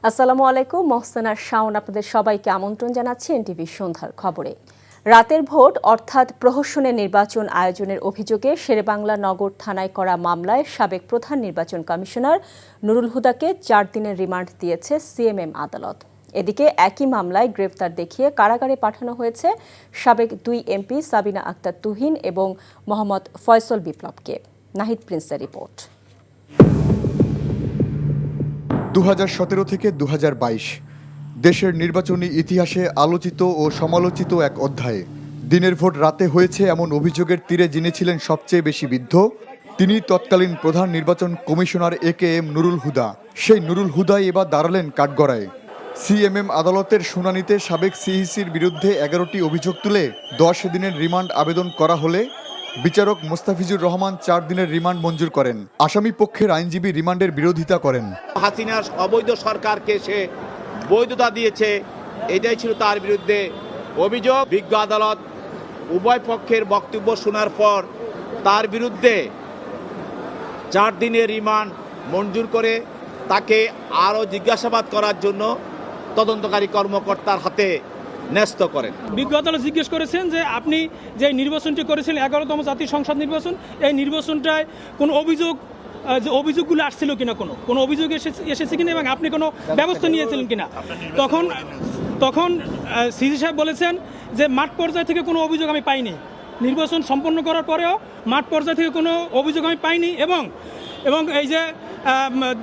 আসসালামু আলাইকুম, মহসেনা শাওন আপনাদের সবাইকে আমন্ত্রণ জানাচ্ছি এনটিভি সন্ধ্যার খবরে। রাতের ভোট অর্থাৎ প্রহসনের নির্বাচন আয়োজনের অভিযোগে শেরেবাংলা নগর থানায় করা মামলায় সাবেক প্রধান নির্বাচন কমিশনার নুরুল হুদাকে 4 দিনের রিমান্ড দিয়েছে সিএমএম আদালত। এদিকে একই মামলায় গ্রেফতার দেখিয়ে কারাগারে পাঠানো হয়েছে সাবেক 2 এমপি সাবিনা আক্তার তুহিন এবং মোহাম্মদ ফয়সল বিপ্লবকে। নাহিদ প্রিন্সের রিপোর্ট। 2017 থেকে 2022 দেশের নির্বাচনী ইতিহাসে আলোচিত ও সমালোচিত এক অধ্যায়ে দিনের ভোট রাতে হয়েছে এমন অভিযোগের তীরে যিনি ছিলেন সবচেয়ে বেশি বিদ্ধ তিনি তৎকালীন প্রধান নির্বাচন কমিশনার AKM নুরুল হুদা। সেই নুরুল হুদাই এবার দাঁড়ালেন কাঠগড়ায়। সিএমএম আদালতের শুনানিতে সাবেক সিইসির বিরুদ্ধে 11টি অভিযোগ তুলে 10 দিনের রিমান্ড আবেদন করা হলে বিচারক মোস্তাফিজুর রহমান 4 দিনের রিমান্ড মঞ্জুর করেন। আসামি পক্ষের আইনজীবী রিমান্ডের বিরোধিতা করেন। হাসিনার অবৈধ সরকারকে সে বৈধতা দিয়েছে, এটাই ছিল তার বিরুদ্ধে অভিযোগ। বিজ্ঞ আদালত উভয় পক্ষের বক্তব্য শোনার পর তার বিরুদ্ধে 4 দিনের রিমান্ড মঞ্জুর করে তাকে আরও জিজ্ঞাসাবাদ করার জন্য তদন্তকারী কর্মকর্তার হাতে ন্যস্ত করেন। বিজ্ঞ আদালত জিজ্ঞেস করেছেন যে আপনি যে নির্বাচনটি করেছিলেন 11তম জাতীয় সংসদ নির্বাচন, এই নির্বাচনটায় কোনো যে অভিযোগগুলো আসছিল কিনা, কোনো অভিযোগ এসেছে কিনা এবং আপনি কোনো ব্যবস্থা নিয়েছিলেন কিনা। তখন সিজি সাহেব বলেছেন যে মাঠ পর্যায় থেকে কোনো অভিযোগ আমি পাইনি, নির্বাচন সম্পন্ন করার পরেও মাঠ পর্যায় থেকে কোনো অভিযোগ আমি পাইনি এবং এই যে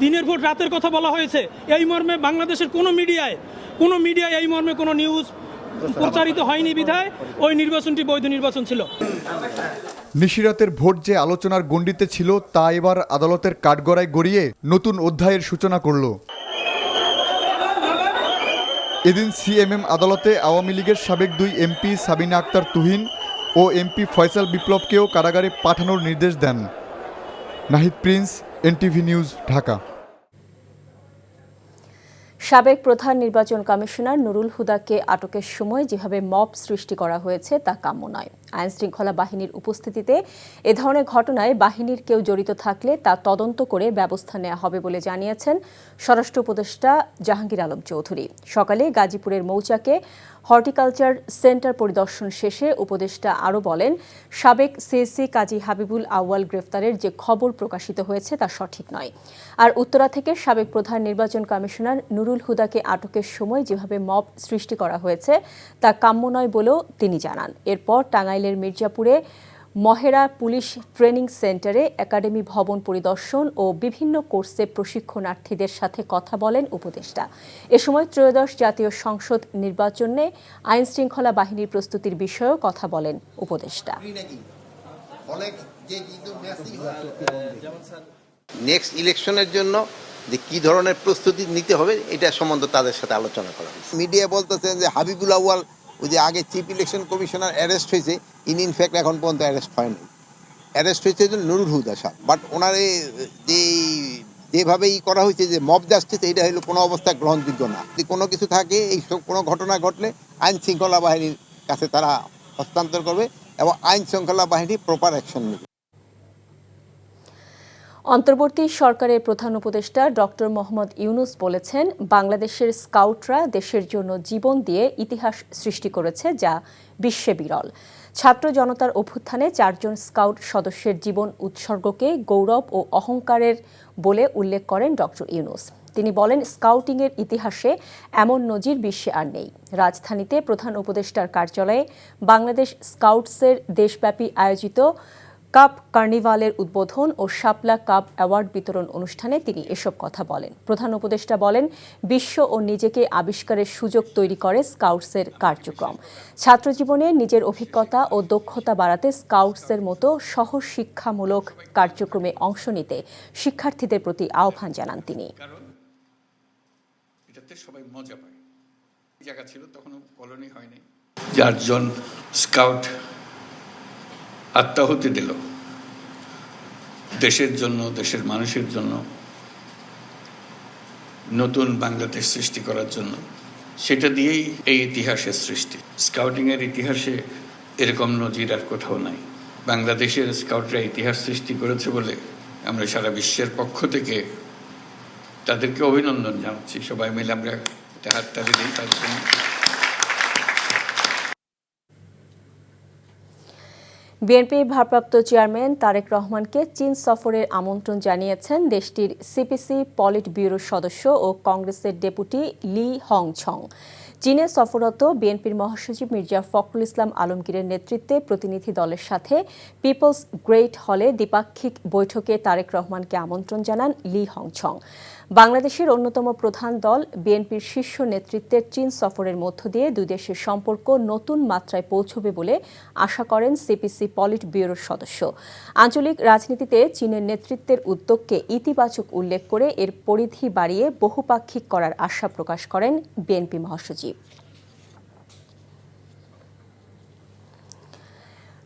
দিনের ভোট রাতের কথা বলা হয়েছে, এই মর্মে বাংলাদেশের কোনো মিডিয়ায় এই মর্মে কোনো নিউজ প্রচারিত হয়নি বিধায় ওই নির্বাচনটি বৈধ নির্বাচন ছিল। নিশিরাতের ভোট যে আলোচনার গণ্ডিতে ছিল তা এবার আদালতের কাঠগড়ায় গড়িয়ে নতুন অধ্যায়ের সূচনা করল। এদিন সিএমএম আদালতে আওয়ামী লীগের সাবেক 2 এমপি সাবিনা আক্তার তুহিন ও এমপি ফয়সাল বিপ্লবকেও কারাগারে পাঠানোর নির্দেশ দেন। Nahid Prince, NTV news, Dhaka. সাবেক প্রধান নির্বাচন কমিশনার নুরুল হুদাকে আটকের সময় যেভাবে মব সৃষ্টি করা হয়েছে তা কাম্য নয়। আইনশৃঙ্খলা বাহিনীর উপস্থিতিতে এ ধরনের ঘটনায় বাহিনীর কেউ জড়িত থাকলে তা তদন্ত করে ব্যবস্থা নেওয়া হবে বলে জানিয়েছেন স্বরাষ্ট্র উপদেষ্টা জাহাঙ্গীর আলম চৌধুরী। সকালে গাজীপুরের মৌচাকে হর্টিকালচার সেন্টার পরিদর্শন শেষে উপদেষ্টা আরও বলেন, সাবেক সিএসি কাজী হাবিবুল আউয়াল গ্রেফতারের যে খবর প্রকাশিত হয়েছে তা সঠিক নয়। আর উত্তরা থেকে সাবেক প্রধান নির্বাচন কমিশনার নুরুল হুদাকে আটকের সময় যেভাবে মব সৃষ্টি করা হয়েছে তা কাম্য নয় বলেও তিনি জানান। এরপর টাঙ্গাইলের মির্জাপুরে মহেরা পুলিশ ট্রেনিং সেন্টারে একাডেমি ভবন পরিদর্শন ও বিভিন্ন কোর্সে প্রশিক্ষণার্থীদের সাথে কথা বলেন উপদেষ্টা। এ সময় ত্রয়োদশ জাতীয় সংসদ নির্বাচনে আইনশৃঙ্খলা বাহিনীর প্রস্তুতির বিষয়েও কথা বলেন উপদেষ্টা। নেক্সট ইলেকশনের জন্য যে কি ধরনের প্রস্তুতি নিতে হবে এটা সম্বন্ধে তাদের সাথে আলোচনা করা হয়েছে। মিডিয়া বলতেছেন যে হাবিবুল আউয়াল ওই যে আগে চিফ ইলেকশন কমিশনার অ্যারেস্ট হয়েছে, ইনফ্যাক্ট এখন পর্যন্ত অ্যারেস্ট হয়নি। অ্যারেস্ট হয়েছে নুরুল হুদা সাহেব, বাট ওনার যেভাবে করা হয়েছে যে মব জাস্টিস, এটা হলো কোনো অবস্থায় গ্রহণযোগ্য না। যদি কোনো কিছু থাকে, এই সব কোনো ঘটনা ঘটলে আইন শৃঙ্খলা বাহিনীর কাছে তারা হস্তান্তর করবে এবং আইন শৃঙ্খলা বাহিনী প্রপার অ্যাকশন নেবে। অন্তর্বর্তী সরকারের প্রধান উপদেষ্টা ডক্টর মোহাম্মদ ইউনুস বলেছেন, বাংলাদেশের স্কাউটরা দেশের জন্য জীবন দিয়ে ইতিহাস সৃষ্টি করেছে, যা বিশ্বে বিরল। ছাত্র জনতার অভ্যুত্থানে 4 জন স্কাউট সদস্যের জীবন উৎসর্গকে গৌরব ও অহংকারের বলে উল্লেখ করেন ডক্টর ইউনুস। তিনি বলেন, স্কাউটিংয়ের ইতিহাসে এমন নজির বিশ্বে আর নেই। রাজধানীতে প্রধান উপদেষ্টার কার্যালয়ে বাংলাদেশ স্কাউটসের দেশব্যাপী আয়োজিত কাপ কার্নিভালের উদ্বোধন ও শাপলা কাপ অ্যাওয়ার্ড বিতরণ অনুষ্ঠানে তিনি এসব কথা বলেন। প্রধান উপদেষ্টা বলেন, বিশ্ব ও নিজেকে আবিষ্কারের সুযোগ তৈরি করে স্কাউটসের কার্যক্রম। ছাত্রজীবনে নিজের অভিজ্ঞতা ও দক্ষতা বাড়াতে স্কাউটসের মতো সহজ শিক্ষামূলক কার্যক্রমে অংশ নিতে শিক্ষার্থীদের প্রতি আহ্বান জানান তিনি। এটাতে সবাই মজা পায়। জায়গা ছিল তখনও কলোনি হয়নি। 4 জন স্কাউট আত্মাহুতি দিল দেশের জন্য, দেশের মানুষের জন্য, নতুন বাংলাদেশ সৃষ্টি করার জন্য। সেটা দিয়েই এই ইতিহাসের সৃষ্টি। স্কাউটিংয়ের ইতিহাসে এরকম নজির আর কোথাও নাই। বাংলাদেশের স্কাউটরা ইতিহাস সৃষ্টি করেছে বলে আমরা সারা বিশ্বের পক্ষ থেকে তাদেরকে অভিনন্দন জানাচ্ছি। সবাই মিলে আমরা একটা হাততালি দিই তাদের জন্য। বিএনপির ভারপ্রাপ্ত চেয়ারম্যান তারেক রহমানকে চীন সফরের আমন্ত্রণ জানিয়েছেন দেশটির সিপিসি পলিট ব্যুরোর সদস্য ও কংগ্রেসের ডেপুটি লি হংছং। চীনে সফররত বিএনপির মহাসচিব মির্জা ফখরুল ইসলাম আলমগীরের নেতৃত্বে প্রতিনিধি দলের সাথে পিপলস গ্রেট হলে দ্বিপাক্ষিক বৈঠকে তারেক রহমানকে আমন্ত্রণ জানান লি হংছং। বাংলাদেশের অন্যতম প্রধান দল বিএনপির শীর্ষ নেতৃত্বের চীন সফরের মধ্য দিয়ে দুই দেশের সম্পর্ক নতুন মাত্রায় পৌঁছবে বলে আশা করেন সিপিসি পলিট ব্যুরোর সদস্য। আঞ্চলিক রাজনীতিতে চীনের নেতৃত্বের উদ্যোগকে ইতিবাচক উল্লেখ করে এর পরিধি বাড়িয়ে বহুপাক্ষিক করার আশা প্রকাশ করেন বিএনপি মহাসচিব।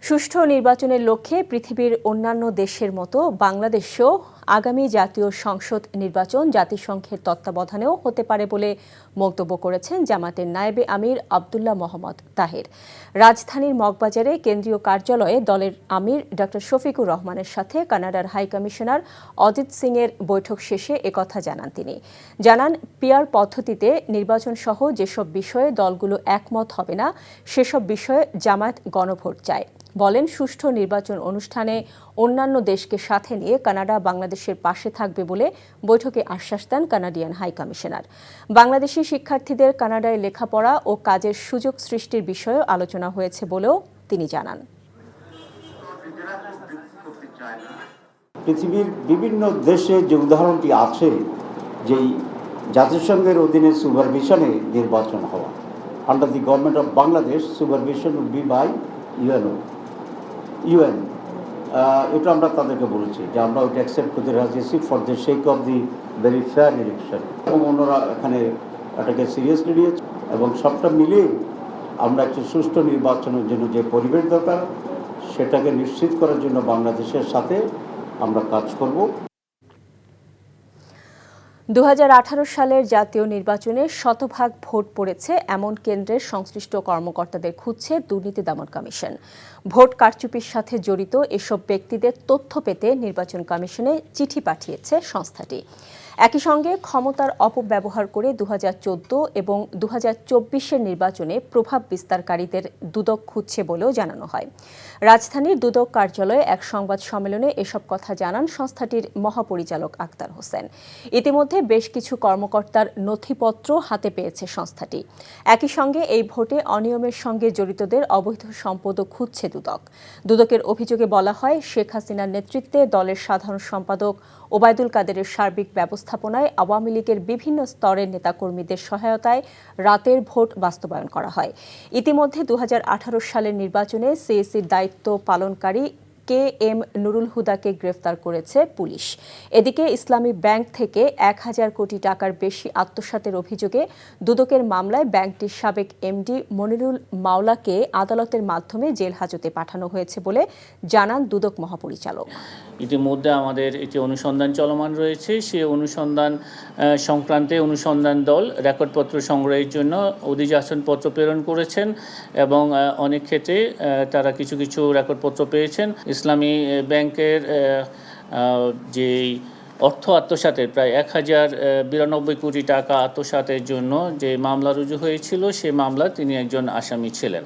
সুষ্ঠু নির্বাচনের লক্ষ্যে পৃথিবীর অন্যান্য দেশের মতো বাংলাদেশেও আগামী জাতীয় সংসদ নির্বাচন জাতিসংঘের তত্ত্বাবধানেও হতে পারে বলে মন্তব্য করেছেন জামাতের নায়েবে আমির আব্দুল্লাহ মোহাম্মদ তাহের। রাজধানীর মগবাজারে কেন্দ্রীয় কার্যালয়ে দলের আমির ড শফিকুর রহমানের সাথে কানাডার হাইকমিশনার অজিত সিংয়ের বৈঠক শেষে একথা জানান তিনি। জানান, পিআর পদ্ধতিতে নির্বাচন সহ যেসব বিষয়ে দলগুলো একমত হবে না সেসব বিষয়ে জামায়াত গণভোট চায়। বলেন, সুষ্ঠু নির্বাচন অনুষ্ঠানে অন্যান্য দেশকে সাথে নিয়ে কানাডা বাংলাদেশের পাশে থাকবে বলে বৈঠকে আশ্বাস দেন কানাডিয়ান হাইকমিশনার। বাংলাদেশি শিক্ষার্থীদের কানাডায় লেখাপড়া ও কাজের সুযোগ সৃষ্টির বিষয়েও আলোচনা হয়েছে বলেও তিনি জানান। পৃথিবীর বিভিন্ন দেশে যে উদাহরণটি আছে, যেই জাতিসংঘের অধীনে সুপারভিশনে নির্বাচন হওয়া, under the government of Bangladesh supervision would be by UN. এটা আমরা তাদেরকে বলেছি যে আমরা ওইটা অ্যাকসেপ্ট করতে রাজি আছি for the sake of the very fair election, এবং অন্যরা এখানে এটাকে সিরিয়াসলি নিয়েছে এবং সবটা মিলিয়ে আমরা একটি সুষ্ঠু নির্বাচনের জন্য যে পরিবেশ দরকার সেটাকে নিশ্চিত করার জন্য বাংলাদেশের সাথে আমরা কাজ করব। 2018 সালের জাতীয় নির্বাচনে শতভাগ ভোট পড়েছে এমন কেন্দ্রের সংশ্লিষ্ট কর্মকর্তাদের খুঁজছে দুর্নীতি দমন কমিশন। ভোট কারচুপির সাথে জড়িত এসব ব্যক্তিদের তথ্য পেতে নির্বাচন কমিশনে চিঠি পাঠিয়েছে সংস্থাটি। একই সঙ্গে ক্ষমতার অপব্যবহার করে 2014 এবং 2024 নির্বাচনে প্রভাব বিস্তারকারীদের দুদক খুঁজছে বলেও জানানো হয়। রাজধানীর দুদক কার্যালয়ে এক সংবাদ সম্মেলনে এসব কথা জানান সংস্থাটির মহাপরিচালক আক্তার হোসেন। ইতিমধ্যে বেশ কিছু কর্মকর্তার নথিপত্র হাতে পেয়েছে সংস্থাটি। একই সঙ্গে এই ভোটে অনিয়মের সঙ্গে জড়িতদের অবৈধ সম্পদও খুঁজছে দুদক। দুদকের অভিযোগে বলা হয়, শেখ হাসিনার নেতৃত্বে দলের সাধারণ সম্পাদক ওবায়দুল কাদেরের সার্বিক ব্যবস্থাপনায় আওয়ামী লীগের বিভিন্ন স্তরের নেতাকর্মীদের সহায়তায় রাতের ভোট বাস্তবায়ন করা হয়। ইতিমধ্যে 2018 সালের নির্বাচনে সিএসির দায়িত্ব পালনকারী KM নুরুল হুদাকে গ্রেফতার করেছে পুলিশ। এদিকে ইসলামী ব্যাংক থেকে 1000 কোটি টাকার বেশি আত্মসাতের অভিযোগে দুদকের মামলায় ব্যাংকটির সাবেক এমডি মনিরুল মাওলাকে আদালতের মাধ্যমে জেল হাজতে পাঠানো হয়েছে বলে জানান দুদক মহাপরিচালক। ইতিমধ্যে আমাদের একটি অনুসন্ধান চলমান রয়েছে। সেই অনুসন্ধান সংক্রান্তে অনুসন্ধান দল রেকর্ডপত্র সংগ্রহের জন্য অধিযাচনপত্র প্রেরণ করেছেন এবং অনেক ক্ষেত্রে তারা কিছু কিছু রেকর্ডপত্র পেয়েছেন। ইসলামী ব্যাংকের যেই অর্থ আত্মসাতের প্রায় 1092 কোটি টাকা আত্মসাতের জন্য যে মামলা রুজু হয়েছিল, সেই মামলা তিনি একজন আসামি ছিলেন।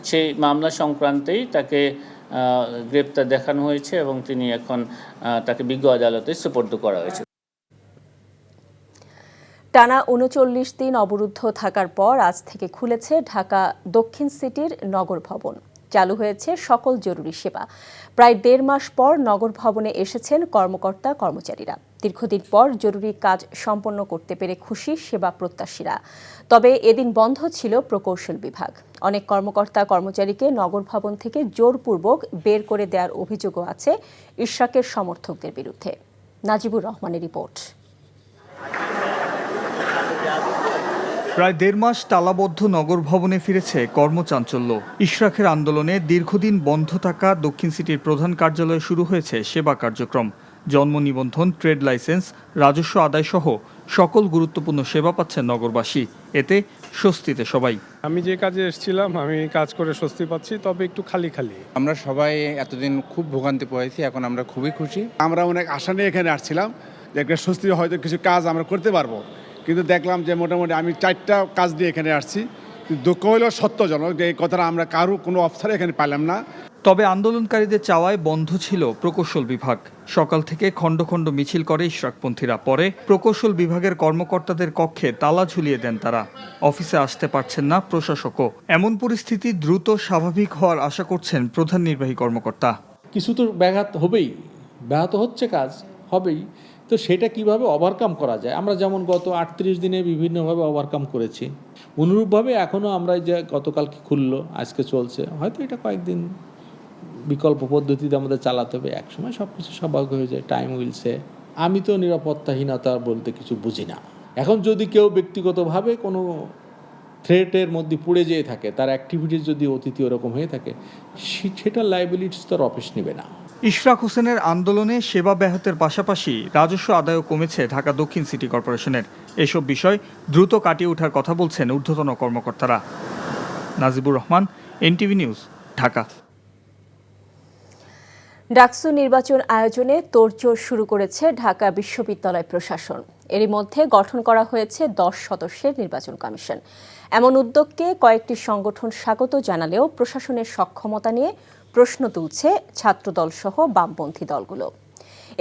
সেই মামলা সংক্রান্তেই তাকে গ্রেপ্তার দেখানো হয়েছে এবং তিনি এখন তাকে বিজ্ঞ আদালতে সুপর্দ করা হয়েছে। টানা 39 দিন অবরুদ্ধ থাকার পর আজ থেকে খুলেছে ঢাকা দক্ষিণ সিটির নগর ভবন। চালু হয়েছে সকল জরুরি সেবা। প্রায় 1.5 মাস পর নগর ভবনে এসেছেন কর্মকর্তা কর্মচারীরা। দীর্ঘদিন পর জরুরি কাজ সম্পন্ন করতে পেরে খুশি সেবা প্রত্যাশীরা। তবে এদিন বন্ধ ছিল প্রকৌশল বিভাগ। অনেক কর্মকর্তা কর্মচারীকে নগর ভবন থেকে জোরপূর্বক বের করে দেওয়ার অভিযোগও আছে ইশরাকের সমর্থকদের বিরুদ্ধে। নাজিবুর রহমানের রিপোর্ট। প্রায় 1.5 মাস তালাবদ্ধ নগর ভবনে ফিরেছে কর্মচাঞ্চল্য। ইশরাকের আন্দোলনে দীর্ঘদিন বন্ধ থাকা দক্ষিণ সিটির প্রধান কার্যালয়ে শুরু হয়েছে সেবা কার্যক্রম। জন্ম নিবন্ধন, ট্রেড লাইসেন্স, রাজস্ব আদায় সহ সকল গুরুত্বপূর্ণ সেবা পাচ্ছেন নগরবাসী। এতে স্বস্তিতে সবাই। আমি যে কাজে এসেছিলাম, আমি কাজ করে স্বস্তি পাচ্ছি, তবে একটু খালি খালি। আমরা সবাই এতদিন খুব ভোগান্তি পেয়েছি, এখন আমরা খুবই খুশি। আমরা অনেক আশা নিয়ে এখানে আসছিলাম, যে একটা স্বস্তি হয়তো কিছু কাজ আমরা করতে পারবো, কিন্তু দেখলাম যে মোটামুটি আমি 4টা কাজ দিয়ে এখানে আসছি। কিন্তু দুঃখ হলেও সত্যজনক যে এই কথাটা আমরা কারো কোনো অফিসার এখানে পাইলাম না। তবে আন্দোলনকারীদের চাওয়ায় বন্ধ ছিল প্রকৌশল বিভাগ। সকাল থেকে খণ্ড খণ্ড মিছিল করে ইশরাকপন্থীরা। পরে প্রকৌশল বিভাগের কর্মকর্তাদের কক্ষে তালা ঝুলিয়ে দেন তারা। অফিসে আসতে পারছেন না প্রশাসকও। এমন পরিস্থিতি দ্রুত স্বাভাবিক হওয়ার আশা করছেন প্রধান নির্বাহী কর্মকর্তা। কিছু তো ব্যাহত হচ্ছে, কাজ হবেই। তো সেটা কিভাবে ওভারকাম করা যায়, আমরা যেমন গত 38 দিনে বিভিন্নভাবে ওভারকাম করেছি, অনুরূপভাবে এখনও আমরা যে গতকালকে খুললো, আজকে চলছে, হয়তো এটা কয়েকদিন বিকল্প পদ্ধতিতে আমাদের চালাতে হবে। একসময় সব কিছু স্বাভাবিক হয়ে যায়, টাইম উইলসে। আমি তো নিরাপত্তাহীনতা বলতে কিছু বুঝি না। এখন যদি কেউ ব্যক্তিগতভাবে কোনো থ্রেটের মধ্যে পড়ে যেয়ে থাকে, তার অ্যাক্টিভিটিস যদি অতীতে ওরকম হয়ে থাকে, সেটা লাইবিলিটিস তার অফিস নেবে না। ইশরাক হোসেনের আন্দোলনে সেবা ব্যাহতের পাশাপাশি রাজস্ব আদায়ও কমেছে ঢাকা দক্ষিণ সিটি কর্পোরেশনের। এসব বিষয় দ্রুত কাটিয়ে ওঠার কথা বলছেন ঊর্ধ্বতন কর্মকর্তারা। Najibur Rahman, NTV news, Dhaka. ডাকসু নির্বাচন আয়োজনে তোড়জোড় শুরু করেছে ঢাকা বিশ্ববিদ্যালয় প্রশাসন। এরই মধ্যে গঠন করা হয়েছে 10 সদস্যের নির্বাচন কমিশন। এমন উদ্যোগকে কয়েকটি সংগঠন স্বাগত জানালেও প্রশাসনের সক্ষমতা নিয়ে প্রশ্ন তুলছে ছাত্রদল সহ বামপন্থী দলগুলো।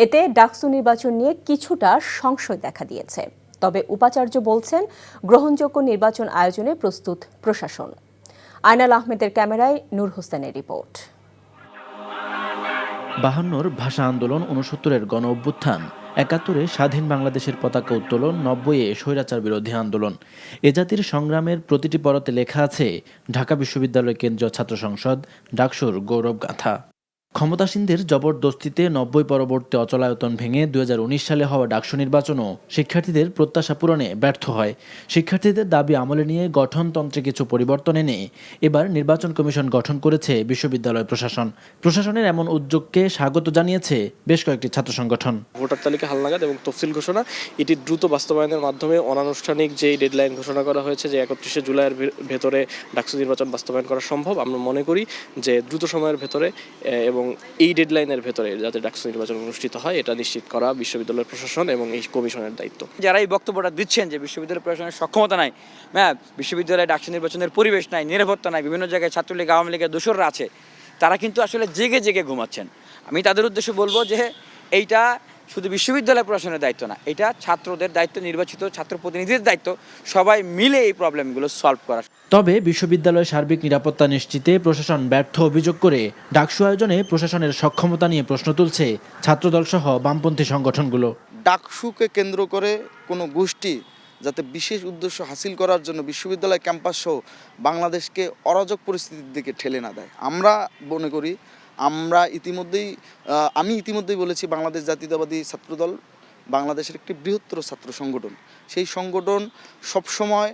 এতে ডাকসু নির্বাচন নিয়ে কিছুটা সংশয় দেখা দিয়েছে। তবে উপাচার্য বলছেন, গ্রহণযোগ্য নির্বাচন আয়োজনে প্রস্তুত প্রশাসন। আয়নাল আহমেদের ক্যামেরায় নূর হোসেনের রিপোর্ট। 52-র ভাষা আন্দোলন, 69-এর গণ অভ্যুত্থান, 71-এ স্বাধীন বাংলাদেশের পতাকা উত্তোলন, 90-এ স্বৈরাচার বিরোধী আন্দোলন, এ জাতির সংগ্রামের প্রতিটি পরতে লেখা আছে ঢাকা বিশ্ববিদ্যালয় কেন্দ্রীয় ছাত্র সংসদ ডাকসুর গৌরব গাথা। ক্ষমতাসীনদের জবরদস্তিতে 90 পরবর্তী অচলায়তন ভেঙে 2019 সালে হওয়া ডাকসু নির্বাচনও শিক্ষার্থীদের প্রত্যাশা পূরণে ব্যর্থ হয়। শিক্ষার্থীদের দাবি আমলে নিয়ে গঠনতন্ত্রে কিছু পরিবর্তন এনে এবার নির্বাচন কমিশন গঠন করেছে বিশ্ববিদ্যালয় প্রশাসন। প্রশাসনের এমন উদ্যোগকে স্বাগত জানিয়েছে বেশ কয়েকটি ছাত্র সংগঠন। ভোটার তালিকা হালনাগাদ এবং তফসিল ঘোষণা, এটি দ্রুত বাস্তবায়নের মাধ্যমে অনানুষ্ঠানিক যেই ডেডলাইন ঘোষণা করা হয়েছে যে 31 জুলাইয়ের ভেতরে ডাকসু নির্বাচন বাস্তবায়ন করা সম্ভব, আমরা মনে করি যে দ্রুত সময়ের ভেতরে এবং এই ডেডলাইনের ভেতরে যাতে ডাকসু নির্বাচন অনুষ্ঠিত হয় এটা নিশ্চিত করা বিশ্ববিদ্যালয় প্রশাসন এবং এই কমিশনের দায়িত্ব। যারা এই বক্তব্যটা দিচ্ছেন যে বিশ্ববিদ্যালয় প্রশাসনের সক্ষমতা নাই, বিশ্ববিদ্যালয়ে ডাকসু নির্বাচনের পরিবেশ নাই, নিরাপত্তা নাই, বিভিন্ন জায়গায় ছাত্রলীগ আওয়ামী লীগের দোসররা আছে, তারা কিন্তু আসলে জেগে জেগে ঘুমাচ্ছেন। আমি তাদের উদ্দেশ্যে বলবো যে এইটা শুধু বিশ্ববিদ্যালয় প্রশাসনের দায়িত্ব না, এটা ছাত্রদের দায়িত্ব, নির্বাচিত ছাত্র প্রতিনিধিদের দায়িত্ব, সবাই মিলে এই প্রবলেমগুলো সলভ করা। তবে বিশ্ববিদ্যালয়ের সার্বিক নিরাপত্তা নিশ্চিতে প্রশাসন ব্যর্থ অভিযোগ করে ডাকসু আয়োজনে প্রশাসনের সক্ষমতা নিয়ে প্রশ্ন তুলছে ছাত্রদল সহ বামপন্থী সংগঠনগুলো। ডাকসুকে কেন্দ্র করে কোনো গোষ্ঠী যাতে বিশেষ উদ্দেশ্য হাসিল করার জন্য বিশ্ববিদ্যালয় ক্যাম্পাস সহ বাংলাদেশকে অরাজক পরিস্থিতির দিকে ঠেলে না দেয়। আমরা মনে করি, আমি ইতিমধ্যেই বলেছি, বাংলাদেশ জাতীয়তাবাদী ছাত্রদল বাংলাদেশের একটি বৃহত্তর ছাত্র সংগঠন। সেই সংগঠন সবসময়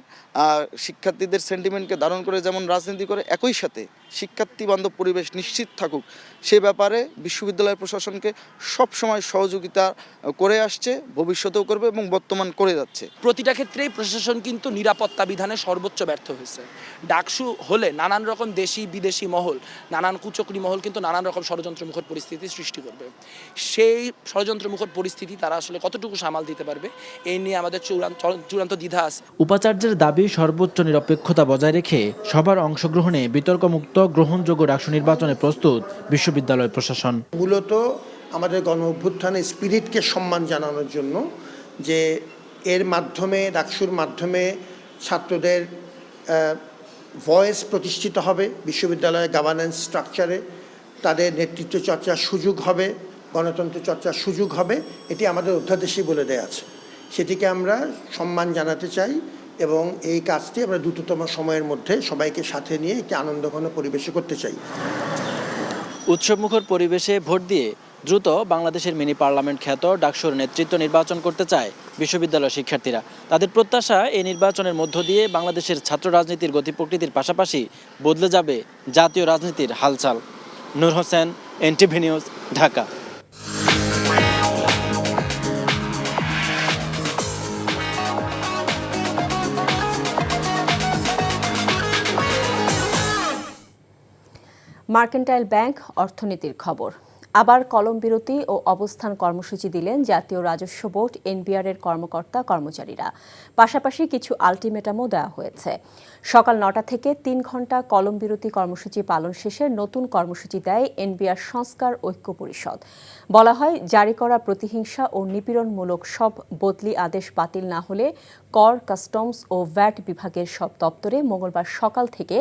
শিক্ষার্থীদের সেন্টিমেন্টকে ধারণ করে যেমন রাজনীতি করে, একই সাথে শিক্ষার্থী বান্ধব পরিবেশ নিশ্চিত থাকুক সে ব্যাপারে বিশ্ববিদ্যালয় প্রশাসনকে সবসময় সহযোগিতা করে আসছে, ভবিষ্যতেও করবে এবং বর্তমান করে যাচ্ছে। প্রতিটা ক্ষেত্রেই প্রশাসন কিন্তু নিরাপত্তা বিধানে সর্বোচ্চ ব্যর্থ হয়েছে। ডাকসু হলে নানান রকম দেশি বিদেশি মহল, নানান কুচক্রী মহল কিন্তু নানান রকম ষড়যন্ত্রমুখর পরিস্থিতি সৃষ্টি করবে। সেই ষড়যন্ত্রমুখর পরিস্থিতি তারা আসলে কতটুকু সামাল দিতে পারবে, এই নিয়ে আমাদের চূড়ান্ত দ্বিধা আছে। উপাচার্যের দাবি সর্বোচ্চ নিরপেক্ষতা বজায় রেখে সবার অংশগ্রহণে বিতর্কমুক্ত গ্রহণযোগ্য ডাকসু নির্বাচনে প্রস্তুত বিশ্ববিদ্যালয় প্রশাসন। মূলত আমাদের গণ অভ্যুত্থানের স্পিরিটকে সম্মান জানানোর জন্য, যে এর মাধ্যমে, ডাকসুর মাধ্যমে ছাত্রদের ভয়েস প্রতিষ্ঠিত হবে বিশ্ববিদ্যালয়ের গভর্নেন্স স্ট্রাকচারে, তাদের নেতৃত্ব চর্চার সুযোগ হবে, গণতন্ত্র চর্চার সুযোগ হবে। এটি আমাদের অধ্যাদেশেই বলে দেওয়া আছে, সেটিকে আমরা সম্মান জানাতে চাই এবং এই কাজটি আমরা দ্রুততম সময়ের মধ্যে সবাইকে সাথে নিয়ে একটি আনন্দঘন পরিবেশে করতে চাই। উৎসবমুখর পরিবেশে ভোট দিয়ে দ্রুত বাংলাদেশের মিনি পার্লামেন্ট খ্যাত ডাকসুর নেতৃত্ব নির্বাচন করতে চায় বিশ্ববিদ্যালয় শিক্ষার্থীরা। তাদের প্রত্যাশা, এই নির্বাচনের মধ্য দিয়ে বাংলাদেশের ছাত্র রাজনীতির গতি প্রকৃতির পাশাপাশি বদলে যাবে জাতীয় রাজনীতির হালচাল। Nur Hossain, NTV news, Dhaka. Mercantile Bank অর্থনীতির খবর। আবার কলম বিরতি ও অবস্থান কর্মসূচি দিলেন জাতীয় রাজস্ব বোর্ড এনবিআর এর কর্মকর্তা কর্মচারীরা। পাশাপাশি কিছু আলটিমেটামও দেওয়া হয়েছে। সকাল ৯টা থেকে ৩ ঘণ্টা কলম বিরতি কর্মসূচি পালন শেষে নতুন কর্মসূচি দেয় এনবিআর সংস্কার ঐক্য পরিষদ। বলা হয়, জারি করা প্রতিহিংসা ও নিপীড়নমূলক সব বদলি আদেশ বাতিল না হলে কর, কাস্টমস ও ভ্যাট বিভাগের সব দপ্তরে মঙ্গলবার সকাল থেকে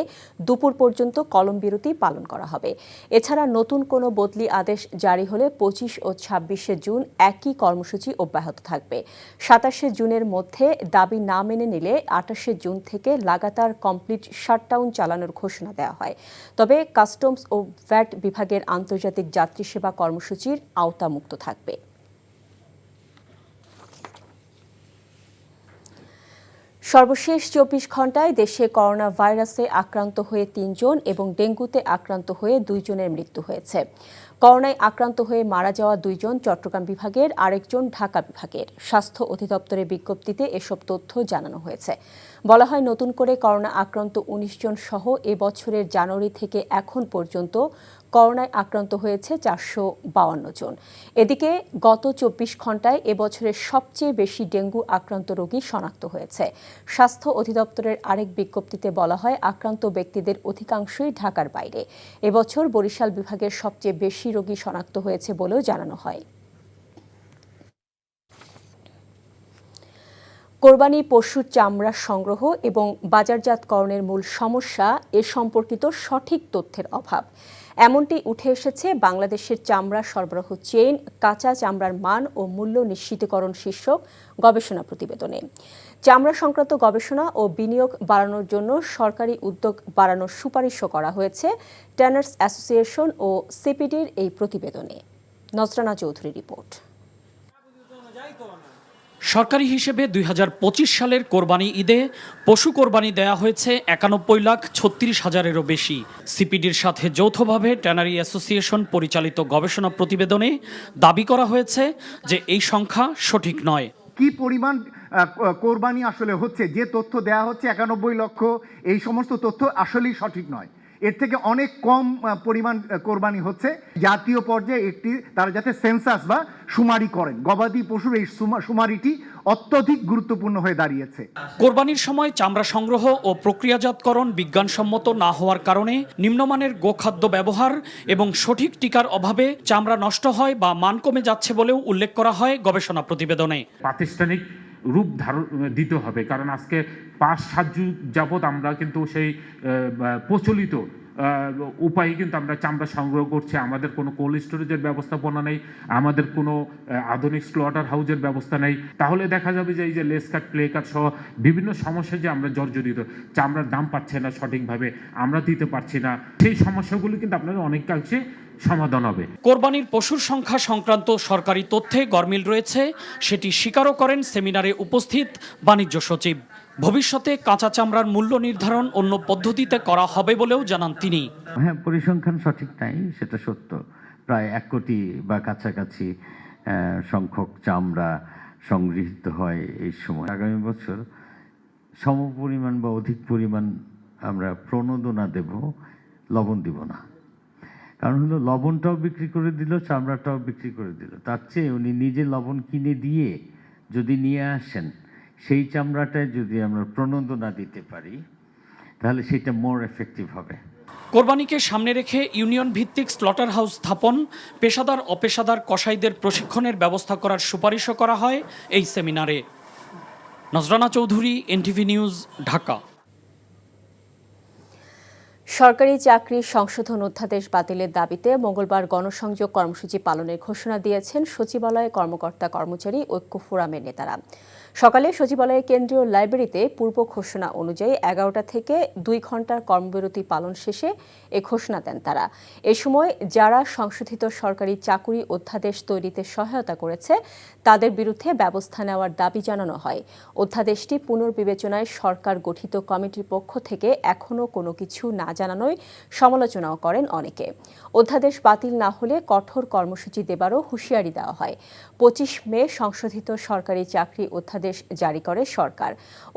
দুপুর পর্যন্ত কলম বিরতি পালন করা হবে। এছাড়া নতুন কোনো বদলি আদেশ জারি হলে ২৫ ও ২৬শে জুন একই কর্মসূচি অব্যাহত থাকবে। ২৭শে জুনের মধ্যে দাবি না মেনে নিলে ২৮শে জুন থেকে লাগাতার কমপ্লিট শাটডাউন চালানোর ঘোষণা দেওয়া হয়। তবে কাস্টমস ও ভ্যাট বিভাগের আন্তর্জাতিক যাত্রী সেবা কর্মসূচির আওতামুক্ত থাকবে। সর্বশেষ ২৪ ঘণ্টায় দেশে করোনা ভাইরাসে আক্রান্ত হয়ে ৩ জন এবং ডেঙ্গুতে আক্রান্ত হয়ে ২ জনের মৃত্যু হয়েছে। করোনায় আক্রান্ত হয়ে মারা যাওয়া ২ জন চট্টগ্রাম বিভাগের, আরেকজন ঢাকা বিভাগের। স্বাস্থ্য অধিদপ্তরের বিজ্ঞপ্তিতে এসব তথ্য জানানো হয়েছে। বলা হয়, নতুন করে করোনা আক্রান্ত ১৯ জন সহ এবছরের জানুয়ারি থেকে এখন পর্যন্ত করোনায় আক্রান্ত হয়েছে ৪৫২ জন। এদিকে গত ২৪ ঘণ্টায় এবছরের সবচেয়ে বেশি ডেঙ্গু আক্রান্ত রোগী শনাক্ত হয়েছে। স্বাস্থ্য অধিদপ্তরের আরেক বিজ্ঞপ্তিতে বলা হয়, আক্রান্ত ব্যক্তিদের অধিকাংশই ঢাকার বাইরে। এবছর বরিশাল বিভাগের সবচেয়ে বেশি রোগী শনাক্ত হয়েছে বলেও জানানো হয়। কোরবানি পশুর চামড়া সংগ্রহ এবং বাজারজাতকরণের মূল সমস্যা এ সম্পর্কিত সঠিক তথ্যের অভাব। এমনটি উঠে এসেছে বাংলাদেশের চামড়া সরবরাহ চেইন, কাঁচা চামড়ার মান ও মূল্য নিশ্চিতকরণ শীর্ষক গবেষণা প্রতিবেদনে। চামড়া সংক্রান্ত গবেষণা ও বিনিয়োগ বাড়ানোর জন্য সরকারি উদ্যোগ বাড়ানোর সুপারিশও করা হয়েছে ট্যানার্স অ্যাসোসিয়েশন ও সিপিডির এই প্রতিবেদনে। নজরানা চৌধুরী রিপোর্ট। সরকারি হিসেবে ২০২৫ সালের কোরবানি ঈদে পশু কোরবানি দেয়া হয়েছে ৯১,৩৬,০০০-এরও বেশি। সিপিডির সাথে যৌথভাবে ট্যানারি অ্যাসোসিয়েশন পরিচালিত গবেষণা প্রতিবেদনে দাবি করা হয়েছে যে এই সংখ্যা সঠিক নয়। কি পরিমাণ কোরবানি আসলে হচ্ছে, যে তথ্য দেয়া হচ্ছে ৯১ লক্ষ, এই সমস্ত তথ্য আসলেই সঠিক নয়। এর থেকে অনেক কম পরিমাণ কোরবানি হচ্ছে। জাতীয় পর্যায়ে একটি তারা যাতে সেন্সাস বা শুমারি করেন, গবাদি পশুর এই শুমারিটি অত্যধিক গুরুত্বপূর্ণ হয়ে দাঁড়িয়েছে। কোরবানির সময় চামড়া সংগ্রহ ও প্রক্রিয়াজাতকরণ বিজ্ঞানসম্মত না হওয়ার কারণে নিম্নমানের গোখাদ্য ব্যবহার এবং সঠিক টিকার অভাবে চামড়া নষ্ট হয় বা মান কমে যাচ্ছে বলেও উল্লেখ করা হয় গবেষণা প্রতিবেদনে। প্রাতিষ্ঠানিক রূপ দিতে হবে, কারণ আজকে ৫-৭ যুগ যাবৎ আমরা কিন্তু সেই প্রচলিত উপায়ে কিন্তু আমরা চামড়া সংগ্রহ করছি। আমাদের কোনো কোল্ড স্টোরেজের ব্যবস্থাপনা নেই, আমাদের কোনো আধুনিক স্লটার হাউসের ব্যবস্থা নেই। তাহলে দেখা যাবে যে এই যে লেস কাট, প্লে কাট সহ বিভিন্ন সমস্যা যে আমরা জর্জরিত, চামড়ার দাম পাচ্ছে না সঠিকভাবে, আমরা দিতে পারছি না, সেই সমস্যাগুলো কিন্তু আপনাদের অনেকাংশে সমাধান হবে। কোরবানির পশুর সংখ্যা সংক্রান্ত সরকারি তথ্যে গরমিল রয়েছে, সেটি স্বীকারও করেন সেমিনারে উপস্থিত বাণিজ্য সচিব। ভবিষ্যতে কাঁচা চামড়ার মূল্য নির্ধারণ অন্য পদ্ধতিতে করা হবে বলেও জানান তিনি। হ্যাঁ, পরিসংখ্যান সঠিক নাই, সেটা সত্য। প্রায় ১ কোটি বা কাছাকাছি সংখ্যক চামড়া সংগৃহীত হয় এই সময়। আগামী বছর সমপরিমাণ বা অধিক পরিমাণ আমরা প্রণোদনা দেব, লবণ দিব না। কারণ হলো লবণটাও বিক্রি করে দিল, চামড়াটাও বিক্রি করে দিল। তার চেয়ে উনি নিজে লবণ কিনে দিয়ে যদি নিয়ে আসেন, সেই চামড়াটায় যদি আমরা প্রণোদনা দিতে পারি, তাহলে সেটা মোর এফেক্টিভ হবে। কোরবানিকে সামনে রেখে ইউনিয়ন ভিত্তিক স্লটার হাউস স্থাপন, পেশাদার অপেশাদার কসাইদের প্রশিক্ষণের ব্যবস্থা করার সুপারিশও করা হয় এই সেমিনারে। নজরানা চৌধুরী, এনটিভি নিউজ, ঢাকা। সরকারি চাকরি সংশোধন অধ্যাদেশ বাতিলের দাবিতে মঙ্গলবার গণসংযোগ কর্মসূচি পালনের ঘোষণা দিয়েছেন সচিবালয় কর্মকর্তা কর্মচারী ঐক্য ফোরামের নেতারা। সকালে সচিবালয়ের কেন্দ্রীয় লাইব্রেরিতে পূর্ব ঘোষণা অনুযায়ী ১১টা থেকে ২ ঘণ্টার কর্মবিরতি পালন শেষে এ ঘোষণা দেন তারা। এ সময় যারা সংশোধিত সরকারি চাকুরি অধ্যাদেশ তৈরিতে সহায়তা করেছে তাদের বিরুদ্ধে ব্যবস্থা নেওয়ার দাবি জানানো হয়। অধ্যাদেশটি পুনর্বিবেচনায় সরকার গঠিত কমিটির পক্ষ থেকে এখনও কোনো কিছু না জানানোয় সমালোচনাও করেন অনেকে। অধ্যাদেশ বাতিল না হলে কঠোর কর্মসূচি দেবারও হুঁশিয়ারি দেওয়া হয়। ২৫ মে সংশোধিত সরকারি চাকরি অধ্যাদেশ অধ্যাদেশ জারি করে সরকার।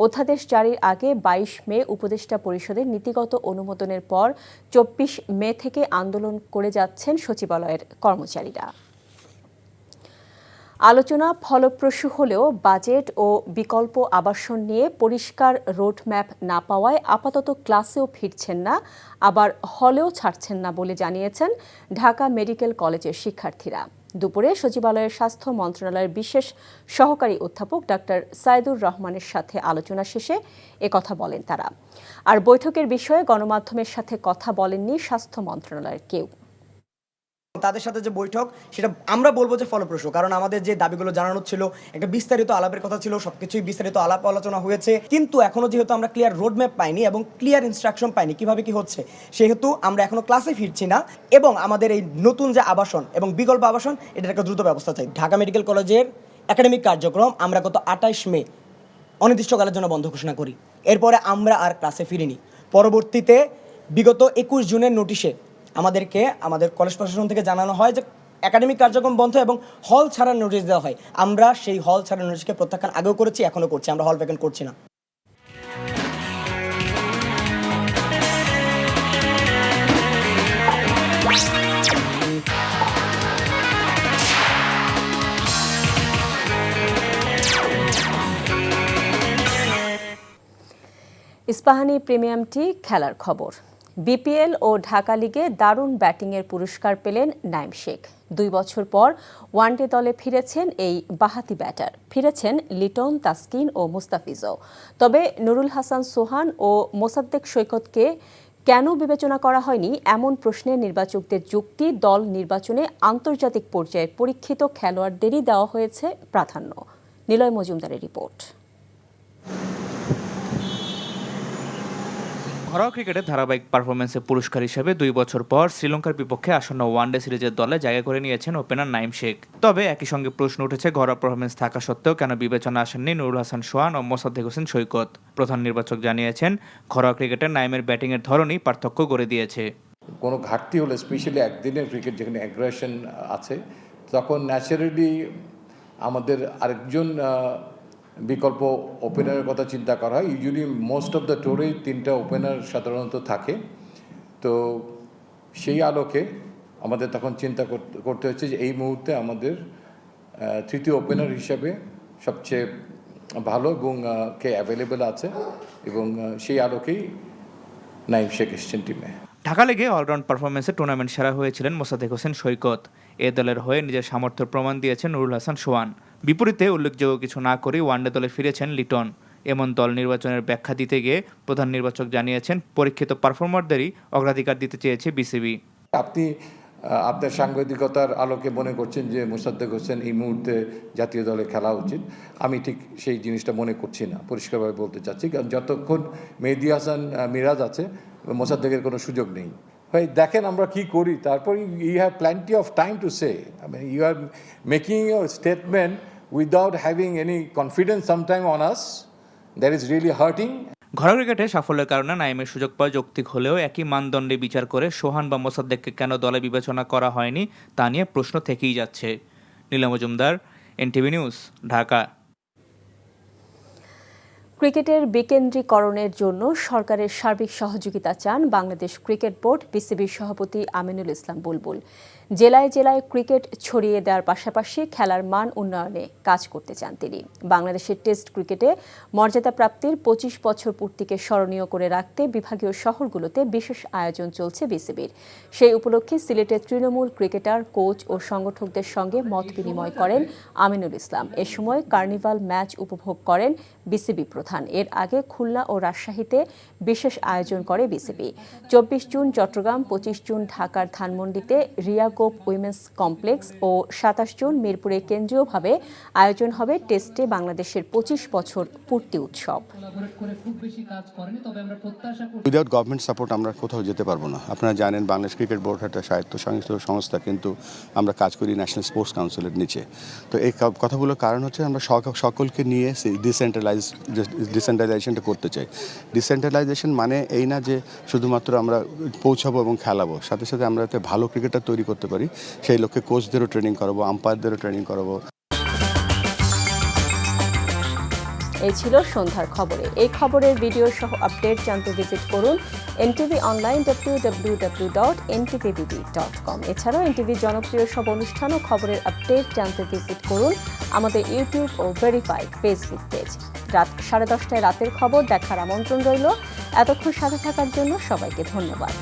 অধ্যাদেশ জারির আগে ২২ মে উপদেষ্টা পরিষদের নীতিগত অনুমোদনের পর ২৪ মে থেকে আন্দোলন করে যাচ্ছেন সচিবালয়ের কর্মচারীরা। আলোচনা ফলপ্রসূ হলেও বাজেট ও বিকল্প আবাসন নিয়ে পরিষ্কার রোডম্যাপ না পাওয়ায় আপাতত ক্লাসেও ফিরছেন না, আবার হলেও ছাড়ছেন না বলে জানিয়েছেন ঢাকা মেডিকেল কলেজের শিক্ষার্থীরা। দুপুরে সচিবালয়ের স্বাস্থ্য মন্ত্রণালয়ের বিশেষ সহকারী অধ্যাপক ডাক্তার সাইদুর রহমানের সাথে আলোচনা শেষে একথা বলেন তারা। আর বৈঠকের বিষয়ে গণমাধ্যমের সাথে কথা বলেননি স্বাস্থ্য মন্ত্রণালয়ের কেউ। তাদের সাথে যে বৈঠক সেটা আমরা বলবো যে ফলপ্রসূ, কারণ আমাদের যে দাবিগুলো জানানো ছিল, একটা বিস্তারিত আলাপের কথা ছিল, সবকিছুই বিস্তারিত আলাপ আলোচনা হয়েছে, কিন্তু এখনো যেহেতু আমরা ক্লিয়ার রোডম্যাপ পাইনি এবং ক্লিয়ার ইনস্ট্রাকশন পাইনি কিভাবে কি হচ্ছে, সেহেতু আমরা এখনো ক্লাসে ফিরছি না এবং আমাদের এই নতুন যে আবাসন এবং বিকল্প আবাসন এটার একটা দ্রুত ব্যবস্থা চাই। ঢাকা মেডিকেল কলেজের একাডেমিক কার্যক্রম আমরা গত ২৮ মে অনির্দিষ্টকালের জন্য বন্ধ ঘোষণা করি। এরপরে আমরা আর ক্লাসে ফিরিনি। পরবর্তীতে বিগত ২১ জুনের নোটিশে আমাদেরকে আমাদের কলেজ প্রশাসন থেকে জানানো হয় যে একাডেমিক কার্যক্রম বন্ধ এবং হল ছাড়ার নোটিশ দেওয়া হয়। আমরা সেই হল ছাড়ার নোটিশকে প্রত্যাখ্যান আগেও করেছি, এখনও করছি, আমরা হল ভ্যাকেন্ট করছি না। ইস্পাহানি প্রিমিয়ামটি খেলার খবর। বিপিএল ও ঢাকা লিগে দারুণ ব্যাটিংয়ের পুরস্কার পেলেন নাইম শেখ। ২ বছর পর ওয়ানডে দলে ফিরেছেন এই বাঁহাতি ব্যাটার। ফিরেছেন লিটন, তাসকিন ও মুস্তাফিজও। তবে নুরুল হাসান সোহান ও মোসাদ্দেক সৈকতকে কেন বিবেচনা করা হয়নি এমন প্রশ্নে নির্বাচকদের যুক্তি, দল নির্বাচনে আন্তর্জাতিক পর্যায়ের পরীক্ষিত খেলোয়াড়দেরই দেওয়া হয়েছে প্রাধান্য। নিলয় মজুমদারের রিপোর্ট। ঘরোয়া ক্রিকেটে ধারাবাহিক পারফরমেন্সের পুরস্কার হিসেবে ২ বছর পর শ্রীলঙ্কার বিপক্ষে আসন্ন ওয়ানডে সিরিজের দলে জায়গা করে নিয়েছেন ওপেনার নাইম শেখ। তবে একই সঙ্গে প্রশ্ন উঠেছে ঘরোয়া পারফরমেন্স থাকা সত্ত্বেও কেন বিবেচনা আসেননি নুরুল হাসান সোহান ও মোসাদ্দেক হোসেন সৈকত। প্রধান নির্বাচক জানিয়েছেন ঘরোয়া ক্রিকেটে নাইমের ব্যাটিংয়ের ধরনই পার্থক্য গড়ে দিয়েছে। কোনো ঘাটতি হলে স্পেশালি একদিনের ক্রিকেট যেখানে অ্যাগ্রেশন আছে তখন ন্যাচারালি আমাদের আরেকজন বিকল্প ওপেনারের কথা চিন্তা করা হয়। ইউজুয়ালি মোস্ট অফ দ্য টোরেই 3টা ওপেনার সাধারণত থাকে, তো সেই আলোকে আমাদের তখন চিন্তা করতে হচ্ছে যে এই মুহূর্তে আমাদের তৃতীয় ওপেনার হিসাবে সবচেয়ে ভালো এবং কে অ্যাভেলেবেল আছে, এবং সেই আলোকেই নাইম শেখ এসছেন টিমে। ঢাকা লিগে অলরাউন্ড পারফরমেন্সে টুর্নামেন্ট সেরা হয়েছিলেন মোসাদ্দেক হোসেন সৈকত। এ দলের হয়ে নিজের সামর্থ্যের প্রমাণ দিয়েছেন নুরুল হাসান সোহান। বিপরীতে উল্লেখযোগ্য কিছু না করেই ওয়ানডে দলে ফিরেছেন লিটন। এমন দল নির্বাচনের ব্যাখ্যা দিতে গিয়ে প্রধান নির্বাচক জানিয়েছেন পরীক্ষিত পারফর্মারদেরই অগ্রাধিকার দিতে চেয়েছে বিসিবি। আপনি আপনার সাংবাদিকতার আলোকে মনে করছেন যে মোসাদ্দেক হোসেন এই মুহূর্তে জাতীয় দলে খেলা উচিত, আমি ঠিক সেই জিনিসটা মনে করছি না, পরিষ্কারভাবে বলতে চাচ্ছি। কারণ যতক্ষণ মেহেদী হাসান মিরাজ আছে মোসাদ্দেকের কোনো সুযোগ নেই। ভাই দেখেন আমরা কি করি, তারপর you have plenty of time to say. I mean you are making your statement without having any confidence sometime on us, that is really hurting. ঘরোয়া ক্রিকেটে সাফল্যের কারণে নাইমের সুযোগ পাওয়া যৌক্তিক হলেও একই মানদণ্ডে বিচার করে সোহান বা মোসাদ্দেককে কেন দলে বিবেচনা করা হয়নি তা নিয়ে প্রশ্ন থেকেই যাচ্ছে। Niloy Majumdar, NTV news, Dhaka. ক্রিকেটের বিকেন্দ্রীকরণের জন্য সরকারের সার্বিক সহযোগিতা চান বাংলাদেশ ক্রিকেট বোর্ড বিসিবির সভাপতি আমিনুল ইসলাম বুলবুল। জেলায় জেলায় ক্রিকেট ছড়িয়ে দেওয়ার পাশাপাশি খেলার মান উন্নয়নে কাজ করতে চান তিনি। বাংলাদেশের টেস্ট ক্রিকেটে মর্যাদা প্রাপ্তির ২৫ বছর পূর্তিকে স্মরণীয় করে রাখতে বিভাগীয় শহরগুলোতে বিশেষ আয়োজন চলছে বিসিবির। সেই উপলক্ষে সিলেটের তৃণমূল ক্রিকেটার, কোচ ও সংগঠকদের সঙ্গে মত বিনিময় করেন আমিনুল ইসলাম। এ সময় কার্নিভাল ম্যাচ উপভোগ করেন বিসিবি প্রধান। এর আগে খুলনা ও রাজশাহীতে বিশেষ আয়োজন করে বিসিবি। ২৪ জুন চট্টগ্রাম, ২৫ জুন ঢাকার ধানমন্ডিতে রিয়াগোপ উইমেন্স কমপ্লেক্স ও ২৭ জুন মিরপুরে কেন্দ্রীয়ভাবে আয়োজন হবে টেস্টে বাংলাদেশের ২৫ বছর পূর্তি উৎসব। উইদাউট গভর্নমেন্ট সাপোর্ট আমরা কোথাও যেতে পারবো না। আপনারা জানেন বাংলাদেশ ক্রিকেট বোর্ড একটা স্বায়ত্তশাসিত সংস্থা, কিন্তু আমরা কাজ করি ন্যাশনাল স্পোর্টস কাউন্সিলের নিচে। তো এই কথাগুলোর কারণ হচ্ছে আমরা সকলকে নিয়ে ডিসেন্ট্রালাইজেশনটা করতে চাই। ডিসেন্ট্রালাইজেশন মানে এই না যে শুধুমাত্র আমরা পৌঁছাবো এবং খেলাবো, সাথে সাথে আমরা যাতে ভালো ক্রিকেটার তৈরি করতে পারি সেই লক্ষ্যে কোচদেরও ট্রেনিং করাবো, আম্পায়ারদেরও ট্রেনিং করাবো। এই ছিল সন্ধ্যার খবরে। এই খবরের ভিডিও সহ আপডেট জানতে ভিজিট করুন NTV অনলাইন www.ntvbb.com। এছাড়াও NTV জনপ্রিয় সব অনুষ্ঠান ও খবরের আপডেট জানতে ভিজিট করুন আমাদের ইউটিউব ও ভেরিফাইড ফেসবুক পেজ। রাত 10:30 রাতের খবর দেখার আমন্ত্রণ রইল। এতক্ষণ সাথে থাকার জন্য সবাইকে ধন্যবাদ।